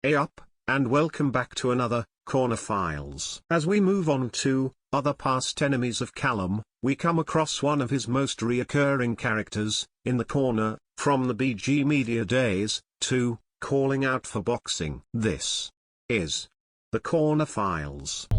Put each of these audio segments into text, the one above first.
Hey up, and welcome back to another Corner Files. As we move on to other past enemies of Callum, we come across one of his most reoccurring characters in the corner, from the BG Media days to calling out for boxing. This is the Corner Files.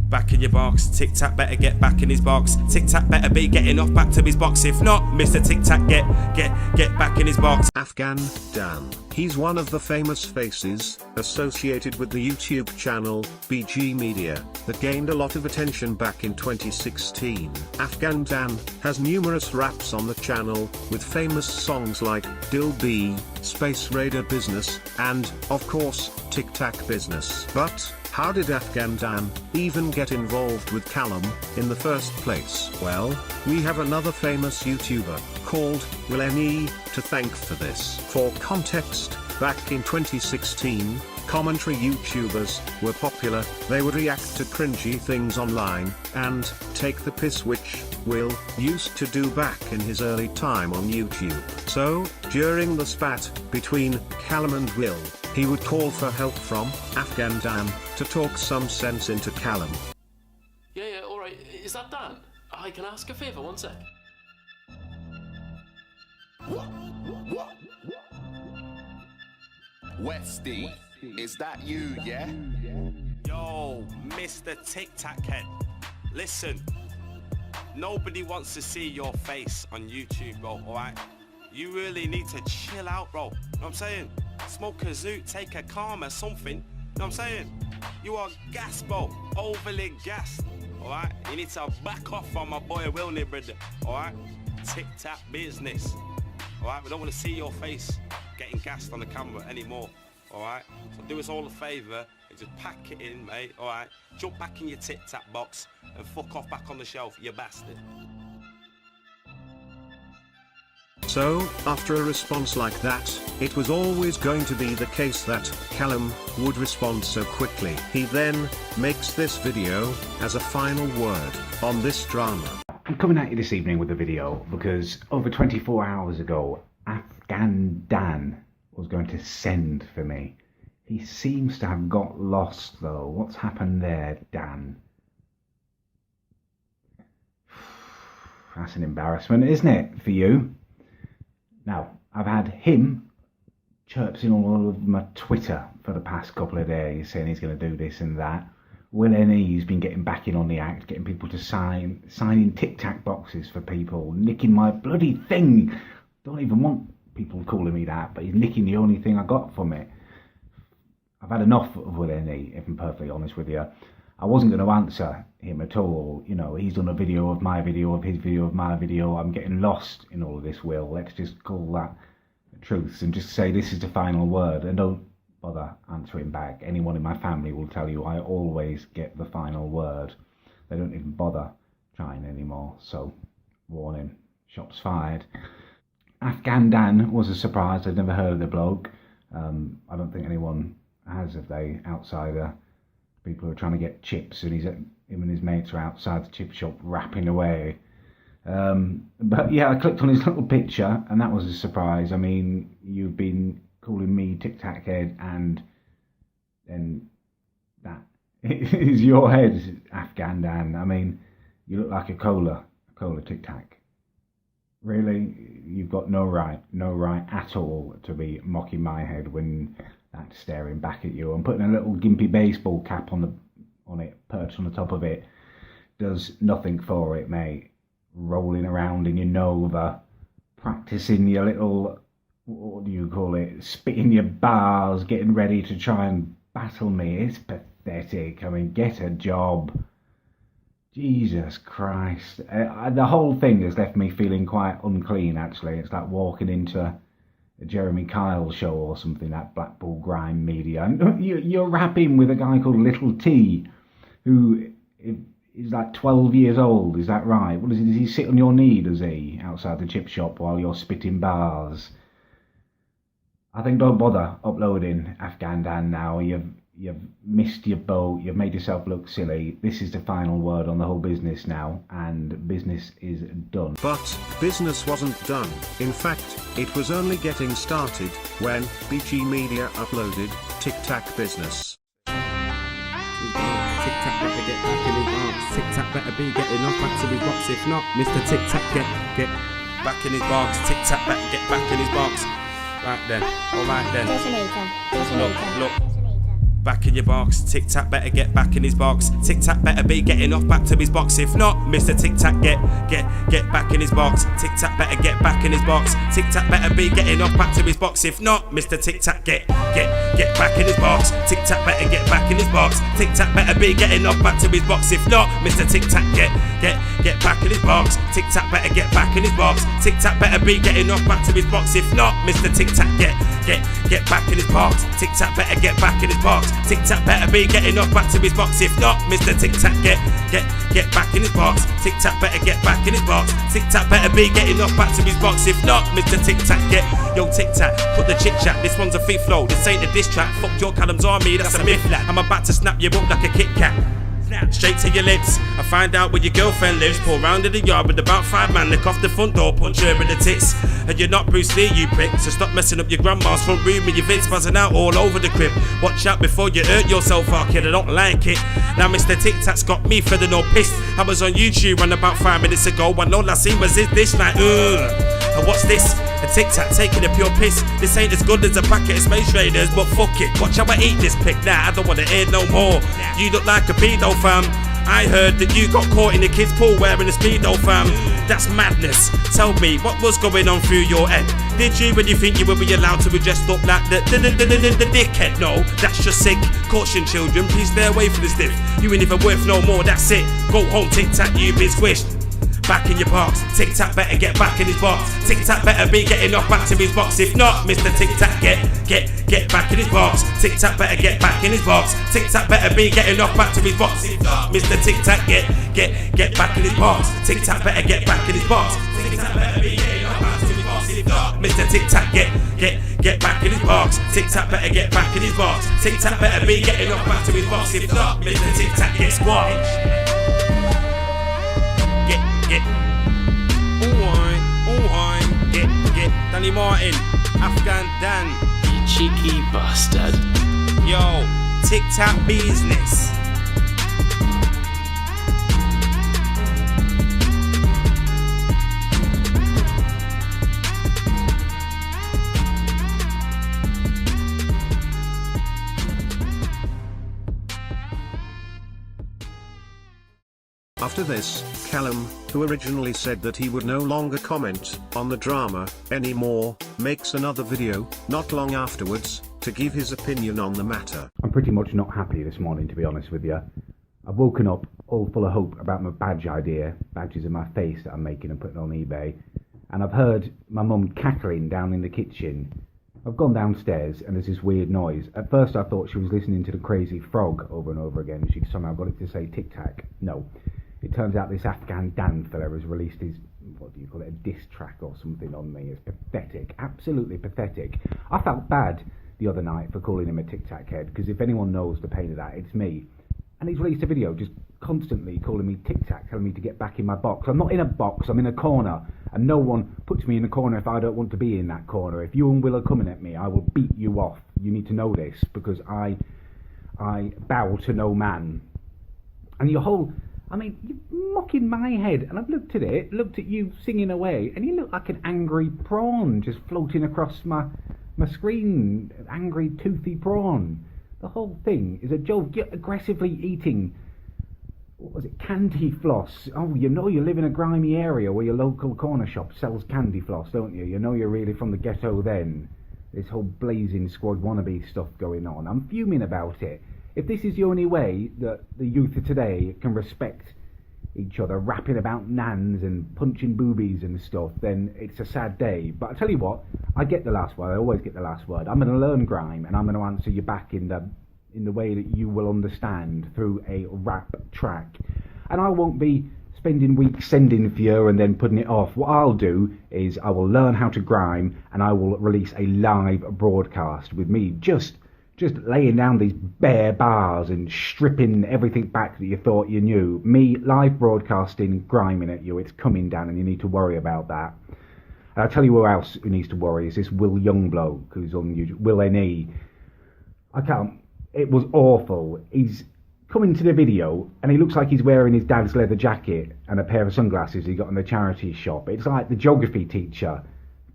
Back in your box, Tic Tac better get back in his box. Tic Tac better be getting off back to his box. If not, Mr. Tic Tac get back in his box. Afghan Dan. He's one of the famous faces associated with the YouTube channel BG Media that gained a lot of attention back in 2016. Afghan Dan has numerous raps on the channel with famous songs like Dil B, Space Raider Business, and, of course, Tic Tac Business. But how did Afghan Dan even get involved with Callum in the first place? Well, we have another famous YouTuber called BlooTheBun to thank for this. For context, back in 2016, commentary YouTubers were popular. They would react to cringy things online and take the piss, which Will used to do back in his early time on YouTube. So, during the spat between Callum and Will, he would call for help from Afghan Dan to talk some sense into Callum. Yeah, alright. Is that Dan? I can ask a favour, one sec. Westy, is that you, yeah? Yo, Mr. Tic Tac head. Listen, nobody wants to see your face on YouTube, bro, alright? You really need to chill out, bro. Know what I'm saying? Smoke a zoot, take a calm or something. Know what I'm saying? You are gas, bro. Overly gassed. Alright? You need to back off on my boy Wilney, brother. Alright? Tic Tac Business. Alright? We don't want to see your face getting gassed on the camera anymore. Alright? So do us all a favour and just pack it in, mate. Alright? Jump back in your Tic Tac box and fuck off back on the shelf, you bastard. So, after a response like that, it was always going to be the case that Callum would respond so quickly. He then makes this video as a final word on this drama. I'm coming at you this evening with a video because over 24 hours ago, Afghan Dan was going to send for me. He seems to have got lost though. What's happened there, Dan? That's an embarrassment, isn't it, for you? Now, I've had him chirping all over my Twitter for the past couple of days, saying he's going to do this and that. WillNE's been getting back in on the act, getting people to signing Tic Tac boxes for people, nicking my bloody thing. Don't even want people calling me that, but he's nicking the only thing I got from it. I've had enough of WillNE, if I'm perfectly honest with you. I wasn't going to answer him at all. You know, he's done a video of my video, of his video, of my video. I'm getting lost in all of this, Will. Let's just call that the truth and just say this is the final word and don't bother answering back. Anyone in my family will tell you I always get the final word. They don't even bother trying anymore. So, warning, shots fired. Afghan Dan was a surprise. I'd never heard of the bloke. I don't think anyone has, have they, outsider. People who are trying to get chips, and him and his mates are outside the chip shop rapping away. But yeah, I clicked on his little picture, and that was a surprise. I mean, you've been calling me Tic Tac head, and then that is your head, Afghan Dan. I mean, you look like a cola Tic Tac. Really, you've got no right at all to be mocking my head when that's staring back at you. I'm putting a little gimpy baseball cap on it, perched on the top of it. Does nothing for it, mate. Rolling around in your Nova, practicing your little, what do you call it, spitting your bars, getting ready to try and battle me. It's pathetic. I mean, get a job. Jesus Christ. The whole thing has left me feeling quite unclean, actually. It's like walking into a Jeremy Kyle show or something, that Blackpool grime media. And you're rapping with a guy called Little T, who is like 12 years old, is that right? What is it? Does he sit on your knee, does he, outside the chip shop while you're spitting bars? I think don't bother uploading Afghan Dan now. You've you've missed your boat, you've made yourself look silly. This is the final word on the whole business now, and business is done. But business wasn't done. In fact, it was only getting started when BG Media uploaded Tic Tac Business. Tic Tac better get back in his box. Tic Tac better be getting off back to his box. If not, Mr. Tic Tac get back in his box. Tic Tac better get back in his box. Right then, alright then. Look. Back in your box, Tic Tac better get back in his box. Tic Tac better be getting off back to his box. If not, Mr. Tic Tac get back in his box. Tic Tac better get back in his box. Tic Tac better be getting off back to his box. If not, Mr. Tic Tac get back in his box. Tic Tac better get back in his box. Tic Tac better be getting off back to his box. If not, Mr. Tic Tac get back in his box. Tic Tac better get back in his box. Tic Tac better be getting off back to his box. If not, Mr. Tic Tac get back in his box. Tic Tac better get back in his box. Tic Tac better be getting off back to his box. If not, Mr. Tic Tac get back in his box. Tic Tac better get back in his box. Tic Tac better be getting off back to his box. If not, Mr. Tic Tac yo Tic Tac, put the chit chat. This one's a free flow. This ain't a diss track. Fuck your Callum's army. That's a myth, lad. I'm about to snap you up like a Kit Kat. Straight to your lips. I find out where your girlfriend lives. Pull round in the yard with about 5 man. Lick off the front door, punch her in the tits. And you're not Bruce Lee, you prick. So stop messing up your grandma's front room with your vids buzzing out all over the crib. Watch out before you hurt yourself, kid. I don't like it. Now Mr. Tic Tac's got me fed and all pissed. I was on YouTube run about 5 minutes ago. When all I seen was his dish like, and what's this? A Tic Tac taking a pure piss. This ain't as good as a packet of Space Raiders, but fuck it. Watch how I eat this pick. Nah, I don't wanna hear no more. You look like a pedo, fam. I heard that you got caught in the kids' pool wearing a Speedo, fam. That's madness. Tell me, what was going on through your head? Did you really think you would be allowed to be dressed up like the dickhead? No, that's just sick. Caution, children, please stay away from this diff. You ain't even worth no more, that's it. Go home, Tic Tac, you've been squished. Back in your box, Tic Tac better get back in his box. Tic Tac better be getting off back to his box. If not, Mr. Tic Tac get back in his box. Tic Tac better get back in his box. Tic Tac better be getting off back to his box. If not, Mr. Tic Tac get back in his box. Tic Tac better get back in his box. Tic Tac better be getting off back to his box. If not, Mr. Tic Tac get back in his box. Tic Tac better get back in his box. Tic Tac better be getting off back to his box. If not, Mr. Tic Tac get squashed. Get Danny Martin, Afghan Dan, You cheeky bastard. yo, Tic Tac Business. After this, Callum, who originally said that he would no longer comment on the drama anymore, makes another video, not long afterwards, to give his opinion on the matter. I'm pretty much not happy this morning, to be honest with you. I've woken up all full of hope about my badge idea, badges of my face that I'm making and putting on eBay, and I've heard my mum cackling down in the kitchen. I've gone downstairs and there's this weird noise. At first I thought she was listening to the crazy frog over and over again. She somehow got it to say Tic Tac. No. It turns out this Afghan Dan fella has released his, what do you call it, a diss track or something on me. It's pathetic, absolutely pathetic. I felt bad the other night for calling him a Tic Tac head, because if anyone knows the pain of that, it's me. And he's released a video just constantly calling me Tic Tac, telling me to get back in my box. I'm not in a box, I'm in a corner, and no one puts me in a corner if I don't want to be in that corner. If you and Will are coming at me, I will beat you off. You need to know this, because I bow to no man. And your whole... I mean, you're mocking my head, and I've looked at it, looked at you singing away, and you look like an angry prawn just floating across my screen, angry toothy prawn. The whole thing is a joke. You're aggressively eating, what was it, candy floss. Oh, you know you live in a grimy area where your local corner shop sells candy floss, don't you? You know you're really from the ghetto then. This whole Blazing Squad wannabe stuff going on. I'm fuming about it. If this is the only way that the youth of today can respect each other, rapping about nans and punching boobies and stuff, then it's a sad day. But I tell you what, I get the last word. I always get the last word. I'm going to learn grime, and I'm going to answer you back in the way that you will understand, through a rap track. And I won't be spending weeks sending for you and then putting it off. What I'll do is I will learn how to grime, and I will release a live broadcast with me just just laying down these bare bars and stripping everything back that you thought you knew. Me live broadcasting, griming at you. It's coming down, and you need to worry about that. And I'll tell you who else who needs to worry is this Will Youngbloke, who's on YouTube. Will N.E. I can't. It was awful. He's coming to the video, and he looks like he's wearing his dad's leather jacket and a pair of sunglasses he got in the charity shop. It's like the geography teacher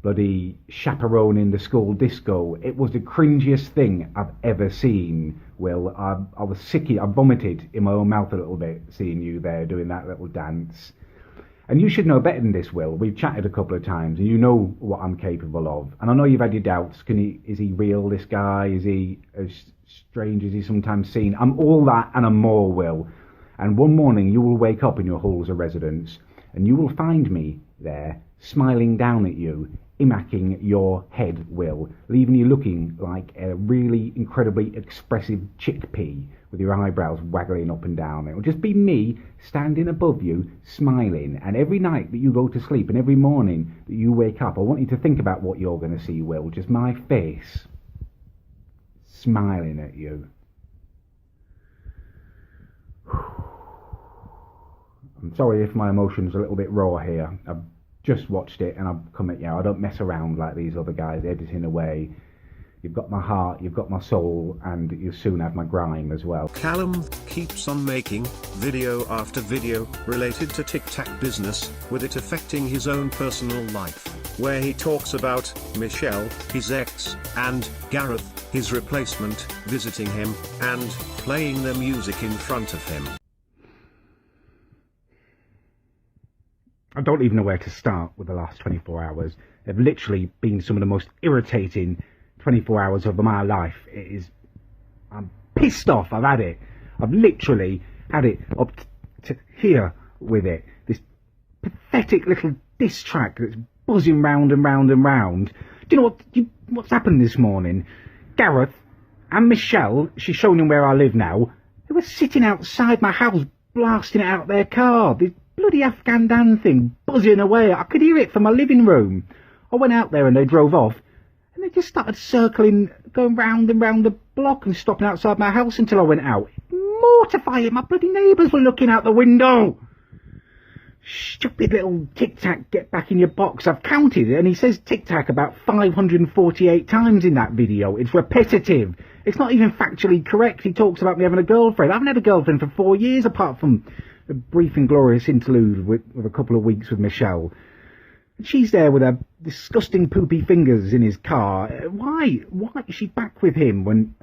bloody chaperoning the school disco. It was the cringiest thing I've ever seen, Will. I was sick. I vomited in my own mouth a little bit seeing you there doing that little dance. And you should know better than this, Will. We've chatted a couple of times, and you know what I'm capable of. And I know you've had your doubts. Is he real, this guy? Is he as strange as he's sometimes seen? I'm all that and I'm more, Will. And one morning you will wake up in your halls of residence, and you will find me there, smiling down at you, imacking your head, Will, leaving you looking like a really incredibly expressive chickpea with your eyebrows waggling up and down. It will just be me standing above you, smiling. And every night that you go to sleep and every morning that you wake up, I want you to think about what you're going to see, Will. Just my face smiling at you. I'm sorry if my emotions are a little bit raw here. I've just watched it and I've come at you. I don't mess around like these other guys editing away. You've got my heart, you've got my soul, and you soon have my grime as well. Callum keeps on making video after video related to Tic Tac Business, with it affecting his own personal life, where he talks about Michelle, his ex, and Gareth, his replacement, visiting him, and playing their music in front of him. I don't even know where to start with the last 24 hours. They've literally been some of the most irritating 24 hours of my life. I'm pissed off. I've had it. I've literally had it up to here with it. This pathetic little diss track that's buzzing round and round and round. Do you know what's happened this morning? Gareth and Michelle, she's shown him where I live now, they were sitting outside my house blasting it out their car. This bloody Afghan Dan thing buzzing away. I could hear it from my living room. I went out there and they drove off, and they just started circling, going round and round the block and stopping outside my house until I went out. Mortifying. My bloody neighbours were looking out the window. Stupid little Tic Tac, get back in your box. I've counted it, and he says Tic Tac about 548 times in that video. It's repetitive. It's not even factually correct. He talks about me having a girlfriend. I haven't had a girlfriend for 4 years, apart from a brief and glorious interlude with a couple of weeks with Michelle. And she's there with her disgusting poopy fingers in his car. Why is she back with him when...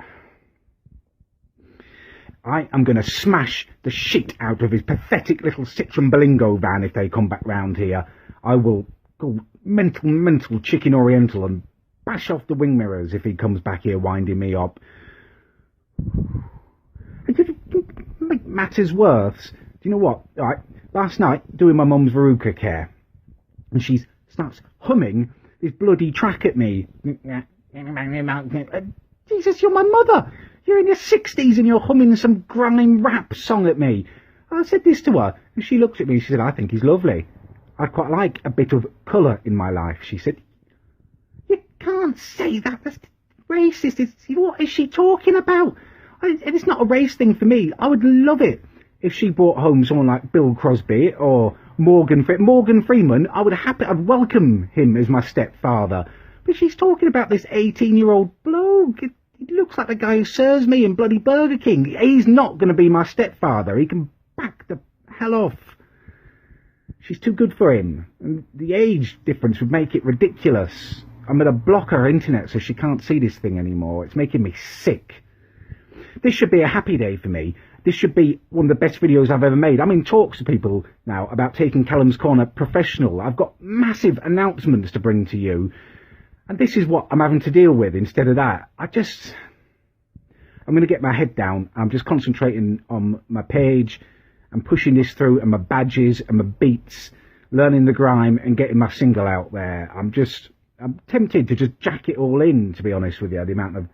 I am going to smash the shit out of his pathetic little Citroen Berlingo van if they come back round here. I will go mental chicken oriental and bash off the wing mirrors if he comes back here winding me up. And to make matters worse, do you know what? Right, last night, doing my mum's Veruca care, and she starts humming this bloody track at me. Jesus, you're my mother! You're in your 60s and you're humming some grime rap song at me. I said this to her, and she looked at me and she said, I think he's lovely. I'd quite like a bit of colour in my life, she said. You can't say that. That's racist. What is she talking about? It's not a race thing for me. I would love it if she brought home someone like Bill Crosby or Morgan Freeman. I'd welcome him as my stepfather. But she's talking about this 18-year-old bloke. He looks like the guy who serves me in bloody Burger King. He's not going to be my stepfather. He can back the hell off. She's too good for him. And the age difference would make it ridiculous. I'm going to block her internet so she can't see this thing anymore. It's making me sick. This should be a happy day for me. This should be one of the best videos I've ever made. I'm in talks to people now about taking Callum's Corner professional. I've got massive announcements to bring to you. And this is what I'm having to deal with instead of that. I'm going to get my head down. I'm just concentrating on my page and pushing this through and my badges and my beats, learning the grime and getting my single out there. I'm tempted to just jack it all in, to be honest with you, the amount of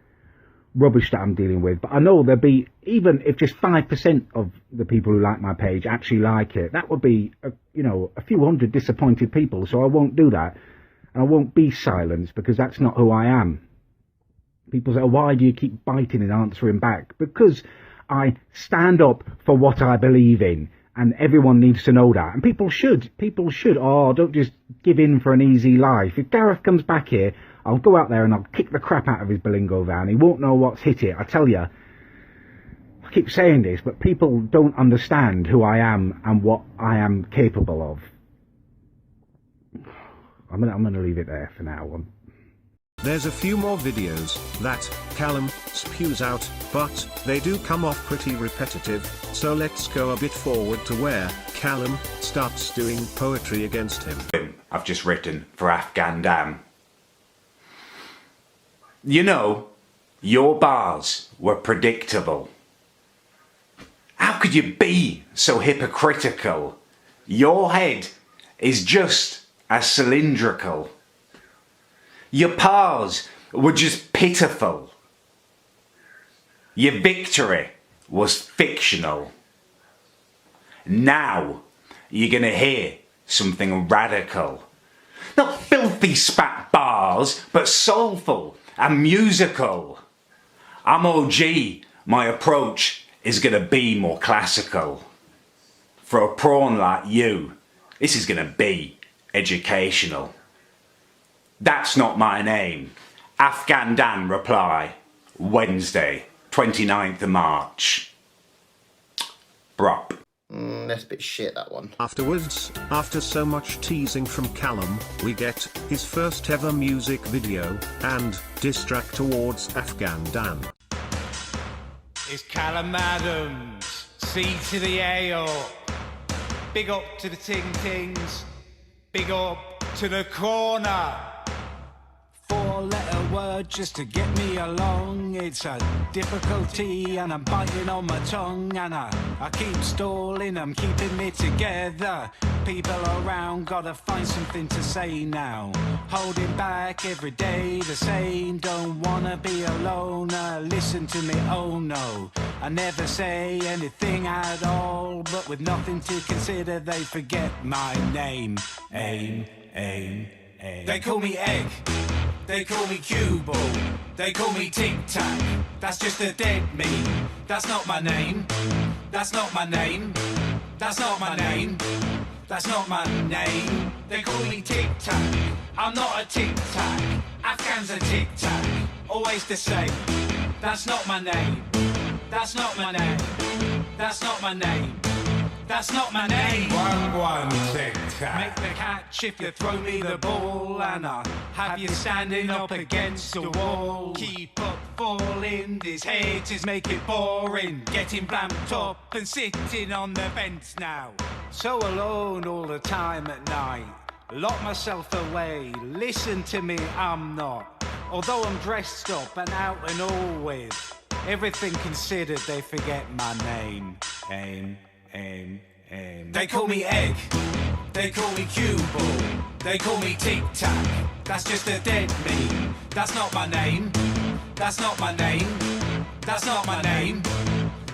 rubbish that I'm dealing with. But I know there'll be, even if just 5% of the people who like my page actually like it, that would be, a few hundred disappointed people. So I won't do that. And I won't be silenced because that's not who I am. People say, why do you keep biting and answering back? Because I stand up for what I believe in, and everyone needs to know that. And people should. Oh, don't just give in for an easy life. If Gareth comes back here, I'll go out there and I'll kick the crap out of his Bilingo van. He won't know what's hit it. I tell you, I keep saying this, but people don't understand who I am and what I am capable of. I'm gonna leave it there for now. There's a few more videos that Callum spews out, but they do come off pretty repetitive, so let's go a bit forward to where Callum starts doing poetry against him. I've just written for Afghan Dan. You know, your bars were predictable. How could you be so hypocritical? Your head is just as cylindrical. Your pars were just pitiful. Your victory was fictional. Now you're gonna hear something radical. Not filthy spat bars, but soulful and musical. I'm OG, my approach is gonna be more classical. For a prawn like you, this is gonna be educational. That's not my name. Afghan Dan reply. Wednesday, 29th of March. Brop. That's a bit shit, that one. Afterwards, after so much teasing from Callum, we get his first ever music video and diss track towards Afghan Dan. It's Callum Adams, C to the A up. Big up to the ting-tings, big up to the corner. 4-letter word just to get me along. It's a difficulty and I'm biting on my tongue. And I keep stalling, I'm keeping me together. People around, gotta find something to say now. Holding back every day the same. Don't wanna be alone, listen to me, oh no. I never say anything at all, but with nothing to consider they forget my name. Aim. They call me Egg, they call me Cue Ball, they call me Tic Tac. That's just a dead me. That's not my name. That's not my name. That's not my name. That's not my name. They call me Tic Tac. I'm not a Tic Tac. Afghans are Tic Tac. Always the same. That's not my name. That's not my name. That's not my name. That's not my name. 1-1 tic-tac. Make the catch if you throw me the ball, and I have you standing up against the wall. Keep up falling, these haters make it boring. Getting blamped up and sitting on the bench now. So alone all the time at night. Lock myself away, listen to me, I'm not. Although I'm dressed up and out and all with everything considered, they forget my name. Aim. They call me Egg, they call me Cue Ball, they call me Tic Tac. That's just a dead me. That's not my name. That's not my name. That's not my name.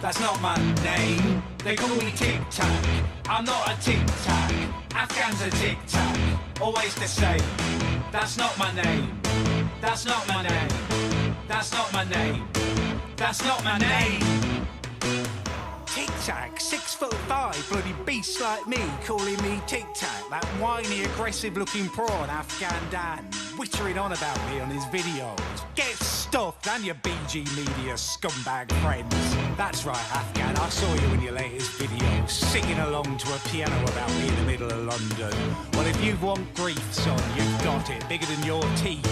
That's not my name. They call me Tic Tac. I'm not a Tic Tac. Afghans are Tic Tac. Always the same. That's not my name. That's not my name. That's not my name. That's not my name. Tic Tac, 6'5", bloody beast like me, calling me Tic Tac, that whiny, aggressive-looking prawn, Afghan Dan, wittering on about me on his videos. Get stuffed and your BG Media scumbag friends. That's right, Afghan, I saw you in your latest video, singing along to a piano about me in the middle of London. Well, if you want grief, son, you've got it, bigger than your teeth.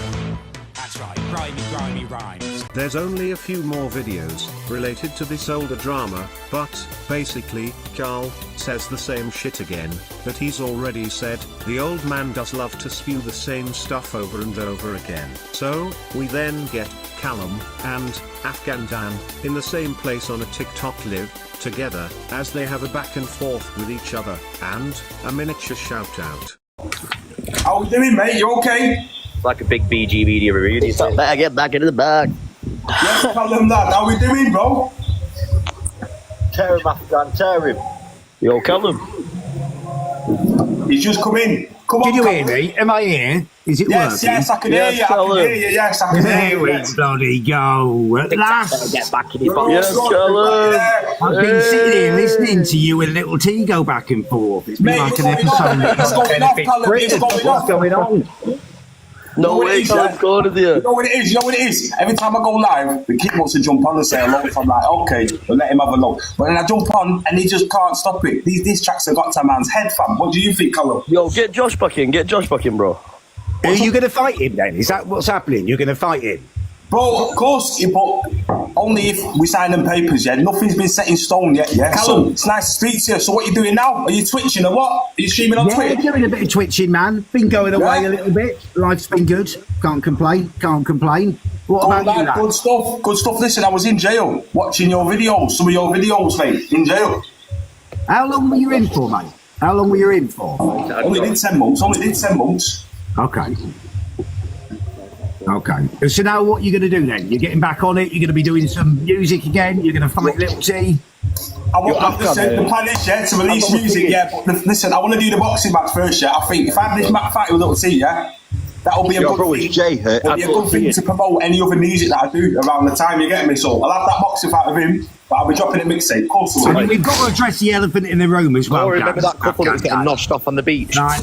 That's right, grimy rhymes. There's only a few more videos related to this older drama, but basically, Carl says the same shit again that he's already said. The old man does love to spew the same stuff over and over again. So, we then get Callum and Afghan Dan in the same place on a TikTok live together as they have a back and forth with each other and a miniature shout out. How you doing, mate? You okay? Like a big BG Media review. Better get back into the bag. Yes, tell them that. How we doing, bro? Tear him, Afghan, tear him. Yo, Callum. He's just come in. Come Can on, you Callum. hear me? Am I here? Is it Yes, working? yes, I can hear you. I can hear you. Yes, I can hear There you. we Yes. bloody go. At last. Get back in his You're all box. sorted, I've been sitting here listening to you and little T go back and forth. It's been Mate, like it's an going episode on. that It's doesn't going off, benefit Callum. It's Britain. going off. What's going on? You know No what it way, is, Callum's going with You you. know what it is? You know what it is? Every time I go live, the kid wants to jump on and say hello. So I'm like, okay, we'll let him have a look. But then I jump on and he just can't stop it. These tracks have got to man's head, fam. What do you think, Callum? Yo, get Josh back in. Get Josh back in, bro. Are you going to fight him then? Is that what's happening? You're going to fight him? Bro, of course, but only if we sign them papers, yeah? Nothing's been set in stone yet, yeah? Callum, it's nice to speak to you. So what are you doing now? Are you twitching or what? Are you streaming on Twitch? Yeah, doing a bit of twitching, man. Been going away a little bit. Life's been good. Can't complain. Can't complain. What about you, lad? Good stuff. Good stuff. Listen, I was in jail watching your videos, some of your videos, mate, in jail. How long were you in for, mate? How long were you in for? Only did 10 months. Okay. Okay. So now what are you going to do then? You're getting back on it? You're going to be doing some music again? You're going to fight Little T? I want the plan is, yeah, to release music, yeah. But listen, I want to do the boxing match first, yeah. I think if I have this match fight with Little T, yeah, that'll be a good thing. It'll be a good thing to promote any other music that I do around the time, you get me? So I'll have that boxing fight with him, but I'll be dropping a mixtape, of course I will. We've got to address the elephant in the room as well. Oh, remember that couple that was getting noshed off on the beach? Right.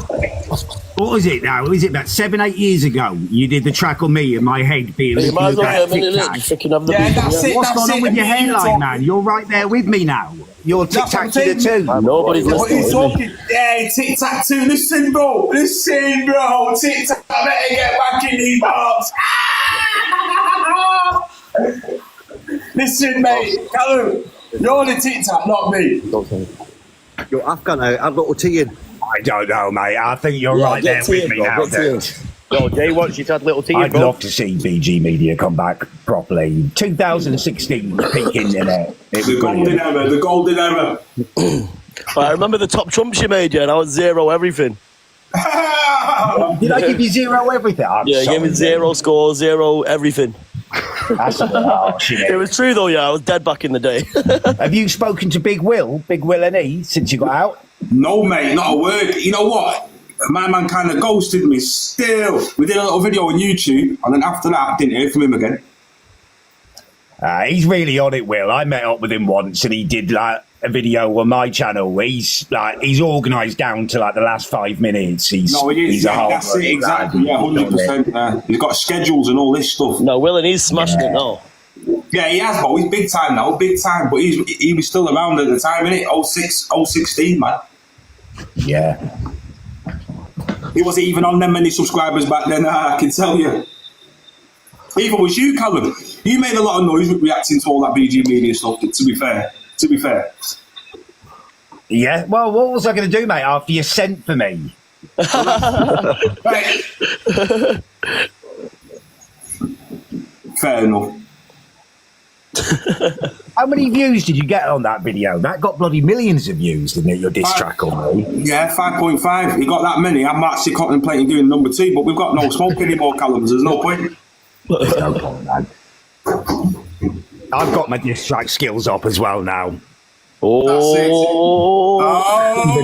What was it now? Was it about 7-8 years ago? You did the track on me and my head being You might as well get a minute Tic in. Tac. Freaking have the Yeah, beach. that's it. What's going on with your hairline, man? You're right there with me now. You're Tic Tac to the two. Nobody's What are you listening. talking? Yeah, Tic Tac 2. Listen, bro. Tic Tac, I better get back in these bars. Listen, mate. Callum, you're the Tic Tac, not me. Yo, Afghan, I've got a tea in. I don't know, mate. I think you're right there with me now, dude. Yo, Jay wants you to have little tea in, I'd bro. love to see BG Media come back properly. 2016 peak internet. It was brilliant. The golden era. I remember the top trumps you made, yeah, and I was 0 everything. Did I give you 0 everything? I'm Yeah, you gave me sorry, 0 score, 0 everything. That's harsh, isn't It it? was true though, yeah, I was dead back in the day. Have you spoken to Big Will and E since you got out? No, mate, not a word. You know what? My man kind of ghosted me still. We did a little video on YouTube, and then after that, didn't hear from him again. He's really on it, Will. I met up with him once and he did like a video on my channel. He's organised down to like the last 5 minutes. He's a whole That's it, exactly. Yeah, 100%. He's got schedules and all this stuff. No, Will and he's smashing it now. Yeah, he has, but he's big time now, big time. But he was still around at the time, innit? 016, man. Yeah. He wasn't even on them many subscribers back then, I can tell you. Even was you, Callum. You made a lot of noise reacting to all that BG Media stuff, to be fair. Yeah, well, what was I going to do, mate, after you sent for me? Right. Fair enough. How many views did you get on that video? That got bloody millions of views, didn't it, your diss track on me? Yeah, 5.5. You got that many. I'm actually contemplating doing number 2, but we've got no smoke anymore, Callum. There's no point. There's no point, man. I've got my diss track skills up as well now. Even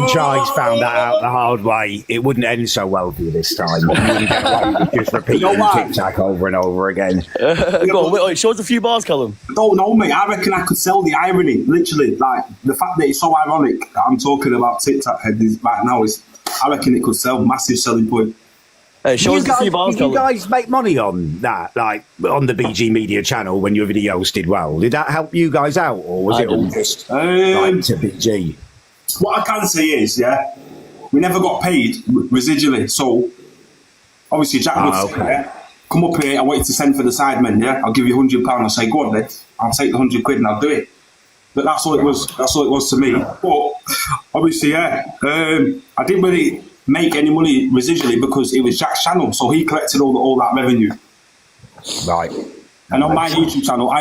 Charles found that out the hard way. It wouldn't end so well for you this time. You wouldn't get away with just repeating Tic Tac over and over again. Go on, wait, show us a few bars, Callum. I don't know, mate. I reckon I could sell the irony, literally. Like, the fact that it's so ironic that I'm talking about Tic Tac head right now is, I reckon it could sell. Massive selling point. Hey, show us a few bars, Did you guys make money on that, like on the BG Media channel when your videos did well? Did that help you guys out, or was it all just like to BG? What I can say is, yeah, we never got paid residually. So obviously Jack would say, yeah, come up here, I want you to send for the sidemen, yeah, I'll give you £100. I'll say, go on then, I'll take the £100 and I'll do it. But that's all it was. That's all it was to me. But obviously, yeah, I didn't really make any money residually because it was Jack's channel, so he collected all that revenue. Right. And on my YouTube channel,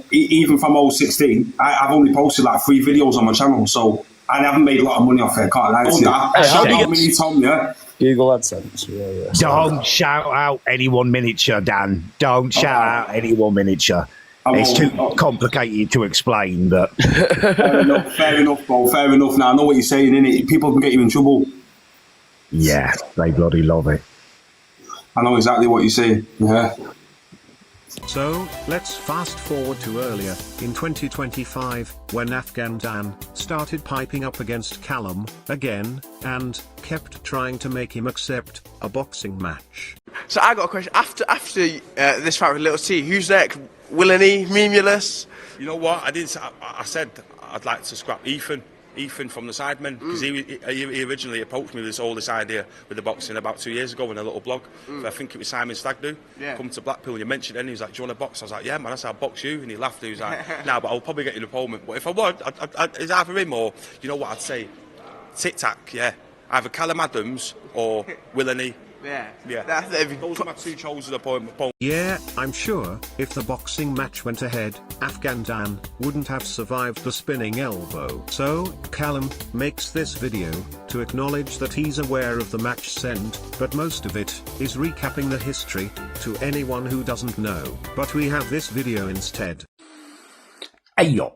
even from 016, I've only posted like 3 videos on my channel, so I haven't made a lot of money off it. Can't lie to you. How do you get Tom, yeah? Google AdSense? Yeah. Don't shout out anyone miniature, Dan. Don't shout out anyone miniature. It's too complicated to explain, but fair enough, bro. Fair enough. Now I know what you're saying, innit? People can get you in trouble. Yeah, they bloody love it. I know exactly what you're saying. Yeah. So, let's fast forward to earlier, in 2025, when Afghan Dan started piping up against Callum, again, and kept trying to make him accept a boxing match. So I got a question. After this fight with Little T, who's next? Willany, Memulus? You know what? I said I'd like to scrap Ethan from the Sidemen, because he originally approached me with this idea with the boxing about 2 years ago in a little blog. I think it was Simon Stagdo. Come to Blackpool, you mentioned it, and he was like, do you want to box? I was like, yeah man, I said, I'll box you. And he laughed. He was like, nah, but I'll probably get you an opponent. But if I would, it's either him or, you know what I'd say? Tic Tac, yeah. Either Callum Adams or Willany. Yeah. Those are my two chosen opponents. Yeah, I'm sure, if the boxing match went ahead, Afghan Dan wouldn't have survived the spinning elbow. So, Callum makes this video to acknowledge that he's aware of the match sent, but most of it is recapping the history to anyone who doesn't know. But we have this video instead. Hey yo,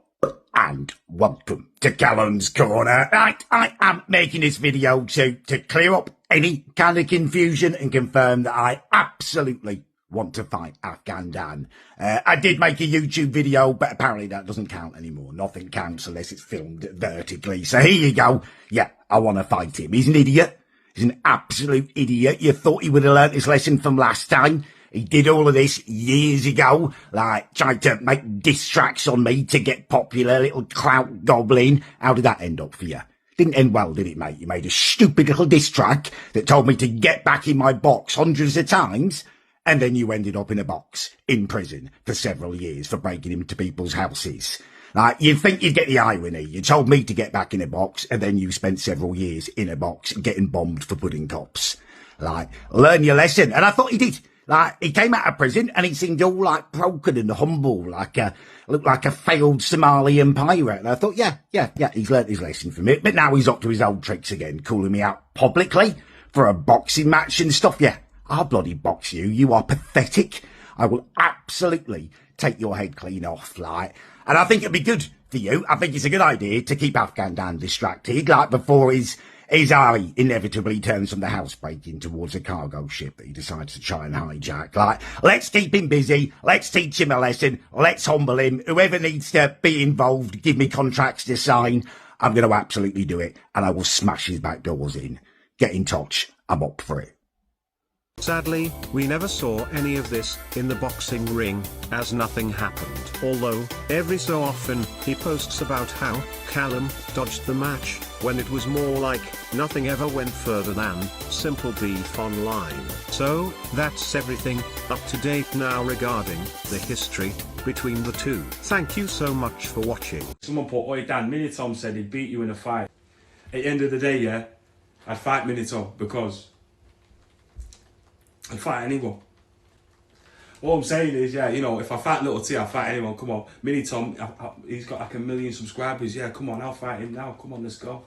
and welcome to Callum's Corner. I am making this video to clear up any kind of confusion and confirm that I absolutely want to fight Afghan Dan. I did make a YouTube video, but apparently that doesn't count anymore. Nothing counts unless it's filmed vertically. So here you go. Yeah, I want to fight him. He's an idiot. He's an absolute idiot. You thought he would have learnt his lesson from last time. He did all of this years ago, like tried to make diss tracks on me to get popular, little clout goblin. How did that end up for you? Didn't end well, did it, mate? You made a stupid little diss track that told me to get back in my box hundreds of times, and then you ended up in a box, in prison, for several years for breaking into people's houses. Like, you'd think you'd get the irony. You told me to get back in a box, and then you spent several years in a box getting bombed for pudding cops. Like, learn your lesson. And I thought he did. Like, he came out of prison and he seemed all like broken and humble, looked like a failed Somalian pirate. And I thought, yeah, he's learnt his lesson from it. But now he's up to his old tricks again, calling me out publicly for a boxing match and stuff. Yeah, I'll bloody box you. You are pathetic. I will absolutely take your head clean off, like. And I think it'd be good for you. I think it's a good idea to keep Afghan Dan distracted, like before his eye inevitably turns from the housebreaking towards a cargo ship that he decides to try and hijack. Like, let's keep him busy, let's teach him a lesson, let's humble him. Whoever needs to be involved, give me contracts to sign. I'm going to absolutely do it, and I will smash his back doors in. Get in touch, I'm up for it. Sadly, we never saw any of this in the boxing ring, as nothing happened. Although, every so often, he posts about how Callum dodged the match, when it was more like nothing ever went further than simple beef online. So, that's everything up to date now regarding the history between the two. Thank you so much for watching. Someone put, oi Dan, Minitom said he'd beat you in a fight. At the end of the day, yeah, I'd fight Minitom because I'd fight anyone. What I'm saying is, yeah, you know, if I fight Little T, I'll fight anyone. Come on, Mini Tom, he's got like 1 million subscribers. Yeah, come on, I'll fight him now. Come on, let's go.